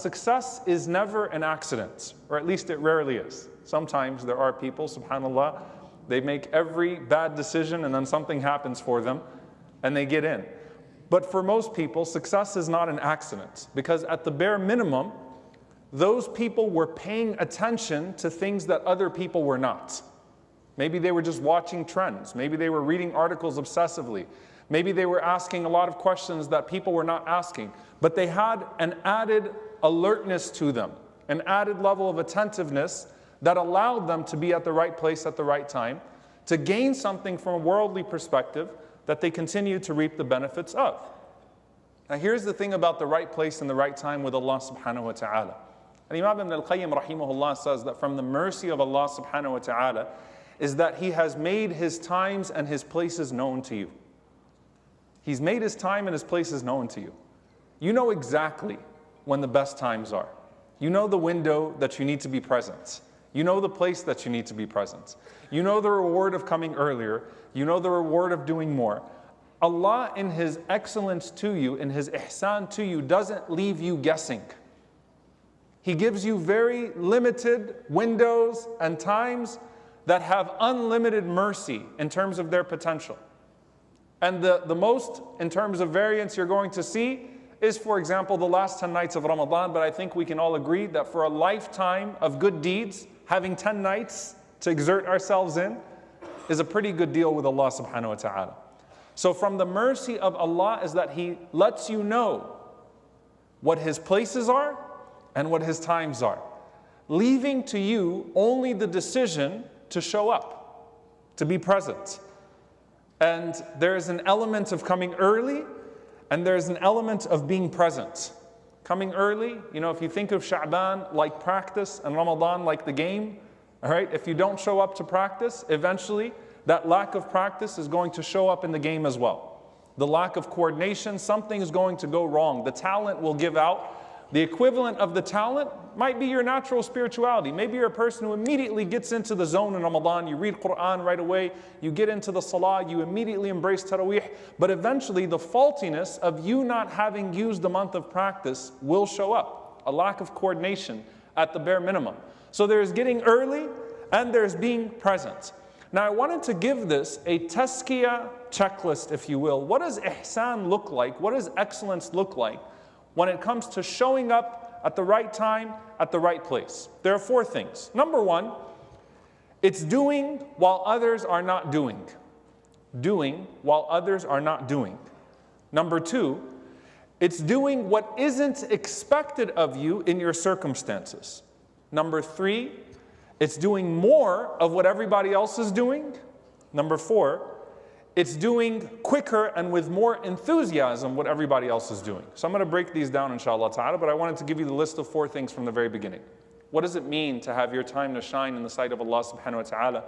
Success is never an accident, or at least it rarely is. Sometimes there are people, subhanAllah, they make every bad decision and then something happens for them and they get in. But for most people, success is not an accident, because at the bare minimum, those people were paying attention to things that other people were not. Maybe they were just watching trends. Maybe they were reading articles obsessively. Maybe they were asking a lot of questions that people were not asking. But they had an added alertness to them, an added level of attentiveness that allowed them to be at the right place at the right time, to gain something from a worldly perspective that they continue to reap the benefits of. Now here's the thing about the right place and the right time with Allah subhanahu wa ta'ala. And Imam Ibn al-Qayyim rahimahullah says that from the mercy of Allah subhanahu wa ta'ala is that He has made His times and His places known to you. He's made His time and His places known to you. You know exactly when the best times are. You know the window that you need to be present. You know the place that you need to be present. You know the reward of coming earlier. You know the reward of doing more. Allah in His excellence to you, in His ihsan to you, doesn't leave you guessing. He gives you very limited windows and times that have unlimited mercy in terms of their potential. And the most in terms of variance you're going to see is, for example, the last 10 nights of Ramadan. But I think we can all agree that for a lifetime of good deeds, having 10 nights to exert ourselves in is a pretty good deal with Allah subhanahu wa ta'ala. So from the mercy of Allah is that He lets you know what His places are and what His times are, leaving to you only the decision to show up, to be present. And there is an element of coming early, and there's an element of being present. Coming early, you know, if you think of Shabaan like practice and Ramadan like the game, all right, if you don't show up to practice, eventually that lack of practice is going to show up in the game as well. The lack of coordination, something is going to go wrong. The talent will give out. The equivalent of the talent might be your natural spirituality. Maybe you're a person who immediately gets into the zone in Ramadan. You read Quran right away. You get into the salah. You immediately embrace taraweeh. But eventually the faultiness of you not having used the month of practice will show up. A lack of coordination at the bare minimum. So there's getting early and there's being present. Now I wanted to give this a tazkiyah checklist, if you will. What does ihsan look like? What does excellence look like when it comes to showing up at the right time, at the right place? There are 4 things. Number 1, it's doing while others are not doing. Doing while others are not doing. Number 2, it's doing what isn't expected of you in your circumstances. Number 3, it's doing more of what everybody else is doing. Number 4, it's doing quicker and with more enthusiasm what everybody else is doing. So I'm going to break these down inshallah ta'ala, but I wanted to give you the list of 4 things from the very beginning. What does it mean to have your time to shine in the sight of Allah subhanahu wa ta'ala?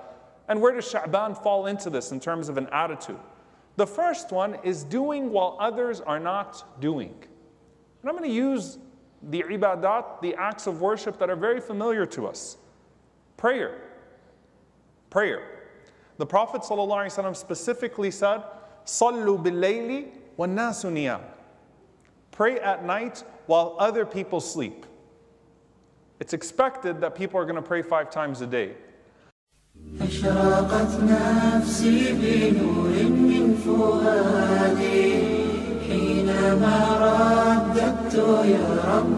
And where does Sha'ban fall into this in terms of an attitude? The first one is doing while others are not doing. And I'm going to use the ibadat, the acts of worship that are very familiar to us. Prayer. Prayer. The Prophet ﷺ specifically said, "Sallu bil-layli wan-nasu niyam." Pray at night while other people sleep. It's expected that people are going to pray 5 times a day. أشرقت نفسي بنور من فؤادي حينما رددت يا رب